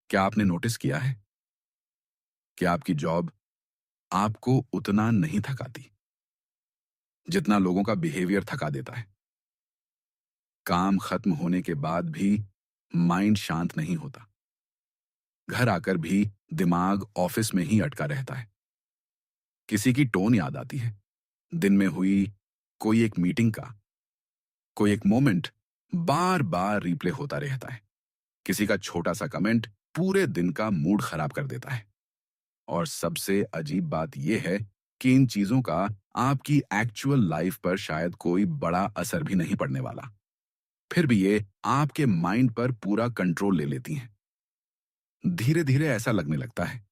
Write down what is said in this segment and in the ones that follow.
क्या आपने नोटिस किया है कि आपकी जॉब आपको उतना नहीं थकाती जितना लोगों का बिहेवियर थका देता है? काम खत्म होने के बाद भी माइंड शांत नहीं होता। घर आकर भी दिमाग ऑफिस में ही अटका रहता है। किसी की टोन याद आती है, दिन में हुई कोई एक मीटिंग का कोई एक मोमेंट बार बार रिप्ले होता रहता है। किसी का छोटा सा कमेंट पूरे दिन का मूड खराब कर देता है। और सबसे अजीब बात यह है कि इन चीजों का आपकी एक्चुअल लाइफ पर शायद कोई बड़ा असर भी नहीं पड़ने वाला, फिर भी ये आपके माइंड पर पूरा कंट्रोल ले लेती हैं। धीरे धीरे ऐसा लगने लगता है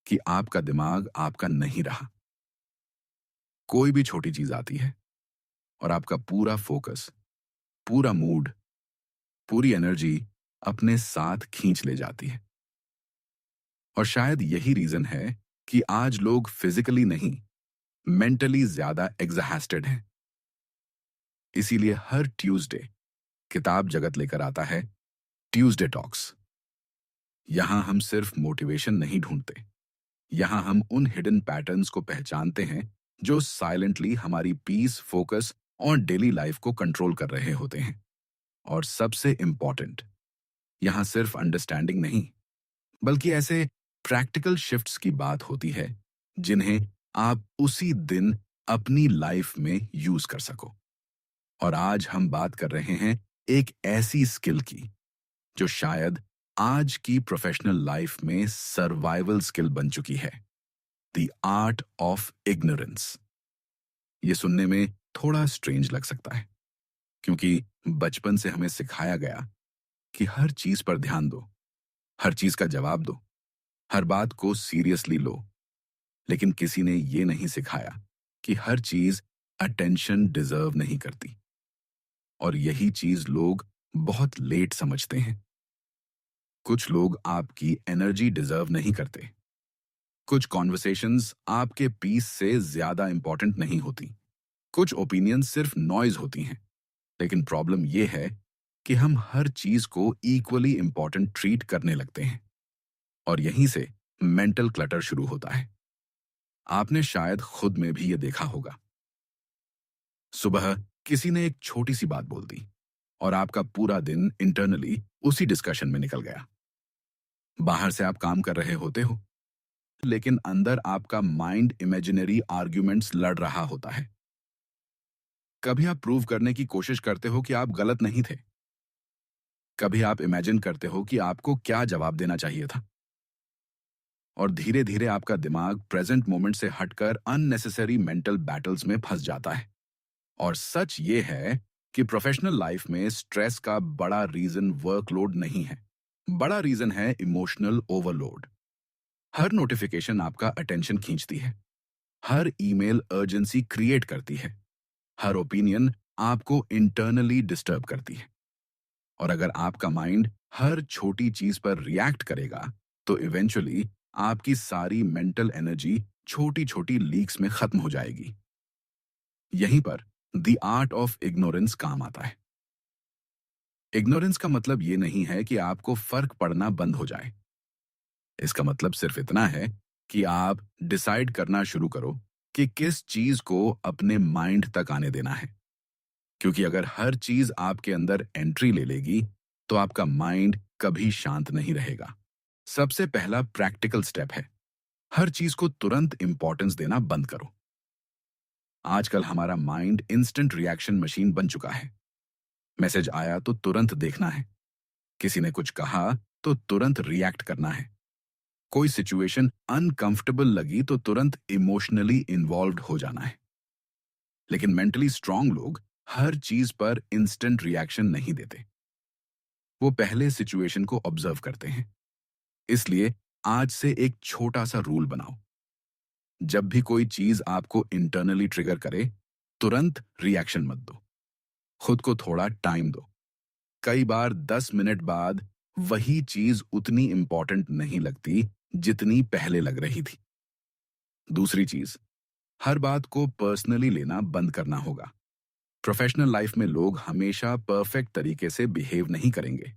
कि आपका दिमाग आपका नहीं रहा। कोई भी छोटी चीज आती है और आपका पूरा फोकस, पूरा मूड, पूरी एनर्जी अपने साथ खींच ले जाती है। और शायद यही रीजन है कि आज लोग फिजिकली नहीं, मेंटली ज्यादा एग्जॉस्टेड हैं। इसीलिए हर ट्यूसडे किताब जगत लेकर आता है ट्यूसडे टॉक्स। यहां हम सिर्फ मोटिवेशन नहीं ढूंढते, यहां हम उन हिडन पैटर्न्स को पहचानते हैं जो साइलेंटली हमारी पीस, फोकस और डेली लाइफ को कंट्रोल कर रहे होते हैं। और सबसे इंपॉर्टेंट, यहां सिर्फ अंडरस्टैंडिंग नहीं, बल्कि ऐसे प्रैक्टिकल शिफ्ट्स की बात होती है जिन्हें आप उसी दिन अपनी लाइफ में यूज कर सको। और आज हम बात कर रहे हैं एक ऐसी स्किल की जो शायद आज की प्रोफेशनल लाइफ में सर्वाइवल स्किल बन चुकी है, द आर्ट ऑफ इग्नोरेंस। ये सुनने में थोड़ा स्ट्रेंज लग सकता है, क्योंकि बचपन से हमें सिखाया गया कि हर चीज पर ध्यान दो, हर चीज का जवाब दो, हर बात को सीरियसली लो। लेकिन किसी ने ये नहीं सिखाया कि हर चीज अटेंशन डिजर्व नहीं करती। और यही चीज लोग बहुत लेट समझते हैं। कुछ लोग आपकी एनर्जी डिजर्व नहीं करते। कुछ कॉन्वर्सेशंस आपके पीस से ज्यादा इंपॉर्टेंट नहीं होती। कुछ ओपिनियंस सिर्फ नॉइज होती हैं। लेकिन प्रॉब्लम यह है कि हम हर चीज को इक्वली इंपॉर्टेंट ट्रीट करने लगते हैं। और यहीं से मेंटल क्लटर शुरू होता है। आपने शायद खुद में भी यह देखा होगा। सुबह किसी ने एक छोटी सी बात बोल दी और आपका पूरा दिन इंटरनली उसी डिस्कशन में निकल गया। बाहर से आप काम कर रहे होते हो, लेकिन अंदर आपका माइंड इमेजिनरी आर्ग्यूमेंट्स लड़ रहा होता है। कभी आप प्रूव करने की कोशिश करते हो कि आप गलत नहीं थे। कभी आप इमेजिन करते हो कि आपको क्या जवाब देना चाहिए था। और धीरे धीरे आपका दिमाग प्रेजेंट मोमेंट से हटकर अननेसेसरी मेंटल बैटल्स में फंस जाता है। और सच ये है कि प्रोफेशनल लाइफ में स्ट्रेस का बड़ा रीजन वर्कलोड नहीं है, बड़ा रीजन है इमोशनल ओवरलोड। हर नोटिफिकेशन आपका अटेंशन खींचती है, हर ईमेल अर्जेंसी क्रिएट करती है, हर ओपिनियन आपको इंटरनली डिस्टर्ब करती है। और अगर आपका माइंड हर छोटी चीज पर रिएक्ट करेगा तो इवेंचुअली आपकी सारी मेंटल एनर्जी छोटी छोटी लीक्स में खत्म हो जाएगी। यहीं पर द आर्ट ऑफ इग्नोरेंस काम आता है। इग्नोरेंस का मतलब ये नहीं है कि आपको फर्क पड़ना बंद हो जाए। इसका मतलब सिर्फ इतना है कि आप डिसाइड करना शुरू करो कि किस चीज को अपने माइंड तक आने देना है। क्योंकि अगर हर चीज आपके अंदर एंट्री ले लेगी तो आपका माइंड कभी शांत नहीं रहेगा। सबसे पहला प्रैक्टिकल स्टेप है, हर चीज को तुरंत इंपॉर्टेंस देना बंद करो। आजकल हमारा माइंड इंस्टेंट रिएक्शन मशीन बन चुका है। मैसेज आया तो तुरंत देखना है, किसी ने कुछ कहा तो तुरंत रिएक्ट करना है, कोई सिचुएशन अनकंफर्टेबल लगी तो तुरंत इमोशनली इन्वॉल्व्ड हो जाना है। लेकिन मेंटली स्ट्रांग लोग हर चीज पर इंस्टेंट रिएक्शन नहीं देते। वो पहले सिचुएशन को ऑब्जर्व करते हैं। इसलिए आज से एक छोटा सा रूल बनाओ, जब भी कोई चीज आपको इंटरनली ट्रिगर करे तुरंत रिएक्शन मत दो। खुद को थोड़ा टाइम दो। कई बार 10 मिनट बाद वही चीज उतनी इंपॉर्टेंट नहीं लगती जितनी पहले लग रही थी। दूसरी चीज, हर बात को पर्सनली लेना बंद करना होगा। प्रोफेशनल लाइफ में लोग हमेशा परफेक्ट तरीके से बिहेव नहीं करेंगे।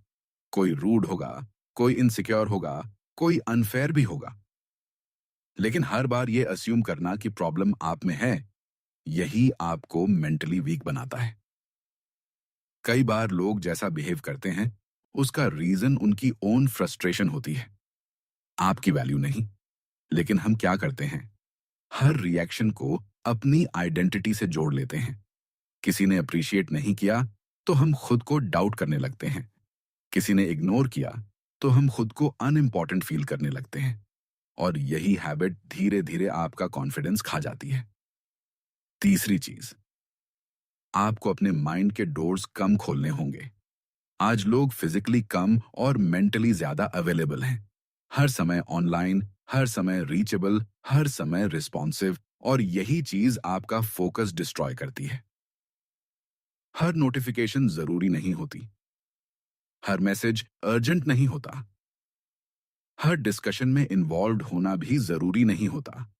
कोई रूड होगा, कोई इनसिक्योर होगा, कोई अनफेयर भी होगा। लेकिन हर बार ये अस्यूम करना कि प्रॉब्लम आप में है, यही आपको मेंटली वीक बनाता है। कई बार लोग जैसा बिहेव करते हैं, उसका रीजन उनकी ओन फ्रस्ट्रेशन होती है, आपकी वैल्यू नहीं। लेकिन हम क्या करते हैं? हर रिएक्शन को अपनी आइडेंटिटी से जोड़ लेते हैं। किसी ने अप्रिशिएट नहीं किया, तो हम खुद को डाउट करने लगते हैं। किसी ने इग्नोर किया, तो हम खुद को अनइम्पॉर्टेंट फील करने लगते हैं। और यही हैबिट धीरे धीरे आपका कॉन्फिडेंस खा जाती है। तीसरी चीज, आपको अपने माइंड के डोर्स कम खोलने होंगे। आज लोग फिजिकली कम और मेंटली ज्यादा अवेलेबल हैं। हर समय ऑनलाइन, हर समय रीचेबल, हर समय रिस्पॉन्सिव, और यही चीज आपका फोकस डिस्ट्रॉय करती है। हर नोटिफिकेशन जरूरी नहीं होती, हर मैसेज अर्जेंट नहीं होता, हर डिस्कशन में इन्वॉल्व होना भी जरूरी नहीं होता।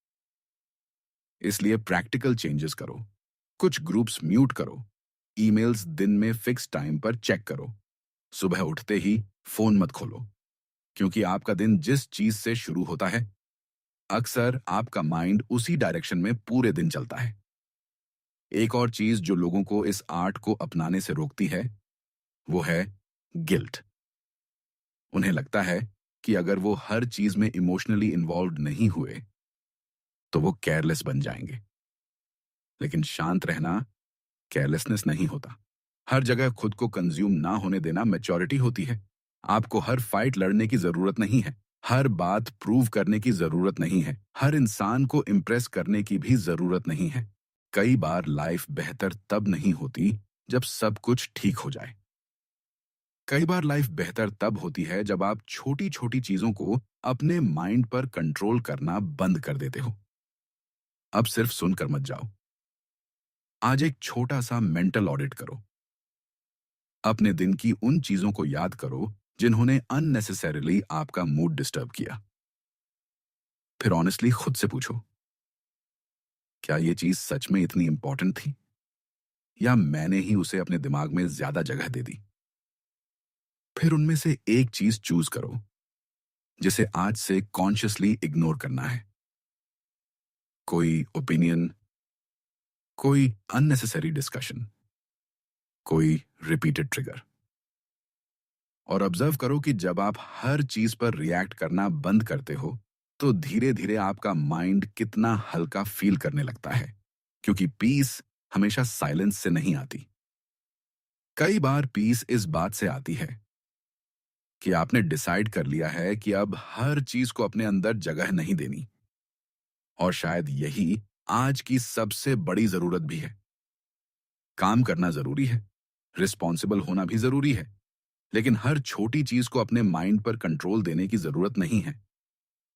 इसलिए प्रैक्टिकल चेंजेस करो। कुछ ग्रुप्स म्यूट करो, ईमेल्स दिन में फिक्स टाइम पर चेक करो, सुबह उठते ही फोन मत खोलो, क्योंकि आपका दिन जिस चीज से शुरू होता है, अक्सर आपका माइंड उसी डायरेक्शन में पूरे दिन चलता है। एक और चीज जो लोगों को इस आर्ट को अपनाने से रोकती है, वो है गिल्ट। उन्हें लगता है कि अगर वो हर चीज में इमोशनली इन्वॉल्व नहीं हुए, तो वो केयरलेस बन जाएंगे। लेकिन शांत रहना केयरलेसनेस नहीं होता। हर जगह खुद को कंज्यूम ना होने देना मैच्योरिटी होती है। आपको हर फाइट लड़ने की जरूरत नहीं है, हर बात प्रूव करने की जरूरत नहीं है, हर इंसान को इम्प्रेस करने की भी जरूरत नहीं है। कई बार लाइफ बेहतर तब नहीं होती जब सब कुछ ठीक हो जाए। कई बार लाइफ बेहतर तब होती है जब आप छोटी छोटी चीजों को अपने माइंड पर कंट्रोल करना बंद कर देते हो। अब सिर्फ सुनकर मत जाओ। आज एक छोटा सा मेंटल ऑडिट करो। अपने दिन की उन चीजों को याद करो जिन्होंने अननेसेसरीली आपका मूड डिस्टर्ब किया। फिर ऑनेस्टली खुद से पूछो, क्या ये चीज सच में इतनी इंपॉर्टेंट थी, या मैंने ही उसे अपने दिमाग में ज्यादा जगह दे दी? फिर उनमें से एक चीज चूज करो जिसे आज से कॉन्शियसली इग्नोर करना है। कोई ओपिनियन, कोई अननेसेसरी डिस्कशन, कोई रिपीटेड ट्रिगर। और ऑब्जर्व करो कि जब आप हर चीज पर रिएक्ट करना बंद करते हो, तो धीरे धीरे आपका माइंड कितना हल्का फील करने लगता है। क्योंकि पीस हमेशा साइलेंस से नहीं आती। कई बार पीस इस बात से आती है कि आपने डिसाइड कर लिया है कि अब हर चीज को अपने अंदर जगह नहीं देनी। और शायद यही आज की सबसे बड़ी जरूरत भी है। काम करना जरूरी है, रिस्पॉन्सिबल होना भी जरूरी है, लेकिन हर छोटी चीज को अपने माइंड पर कंट्रोल देने की जरूरत नहीं है।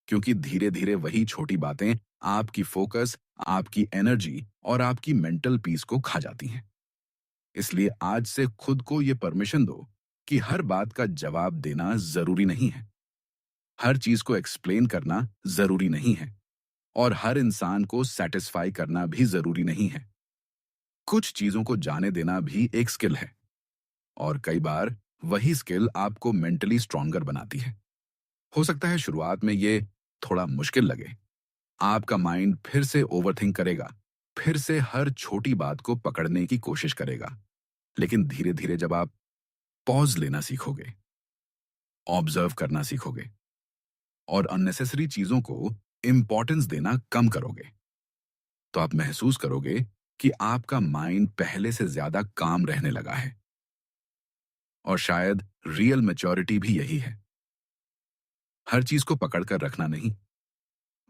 क्योंकि धीरे धीरे वही छोटी बातें आपकी फोकस, आपकी एनर्जी और आपकी मेंटल पीस को खा जाती हैं। इसलिए आज से खुद को ये परमिशन दो कि हर बात का जवाब देना जरूरी नहीं है, हर चीज को एक्सप्लेन करना जरूरी नहीं है, और हर इंसान को सेटिस्फाई करना भी जरूरी नहीं है। कुछ चीजों को जाने देना भी एक स्किल है, और कई बार वही स्किल आपको मेंटली स्ट्रॉन्गर बनाती है। हो सकता है शुरुआत में ये थोड़ा मुश्किल लगे। आपका माइंड फिर से ओवरथिंक करेगा, फिर से हर छोटी बात को पकड़ने की कोशिश करेगा। लेकिन धीरे धीरे जब आप पॉज लेना सीखोगे, ऑब्जर्व करना सीखोगे, और अननेसेसरी चीजों को इंपॉर्टेंस देना कम करोगे, तो आप महसूस करोगे कि आपका माइंड पहले से ज्यादा काम रहने लगा है। और शायद रियल मैच्योरिटी भी यही है, हर चीज को पकड़कर रखना नहीं,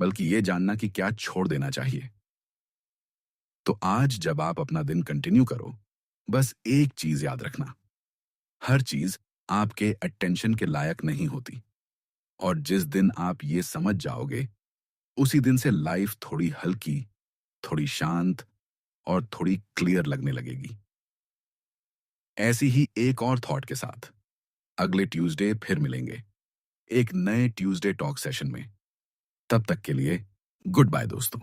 बल्कि ये जानना कि क्या छोड़ देना चाहिए। तो आज जब आप अपना दिन कंटिन्यू करो, बस एक चीज याद रखना, हर चीज आपके अटेंशन के लायक नहीं होती। और जिस दिन आप ये समझ जाओगे, उसी दिन से लाइफ थोड़ी हल्की, थोड़ी शांत और थोड़ी क्लियर लगने लगेगी। ऐसी ही एक और थॉट के साथ अगले ट्यूसडे फिर मिलेंगे, एक नए ट्यूसडे टॉक सेशन में। तब तक के लिए गुड बाय दोस्तों।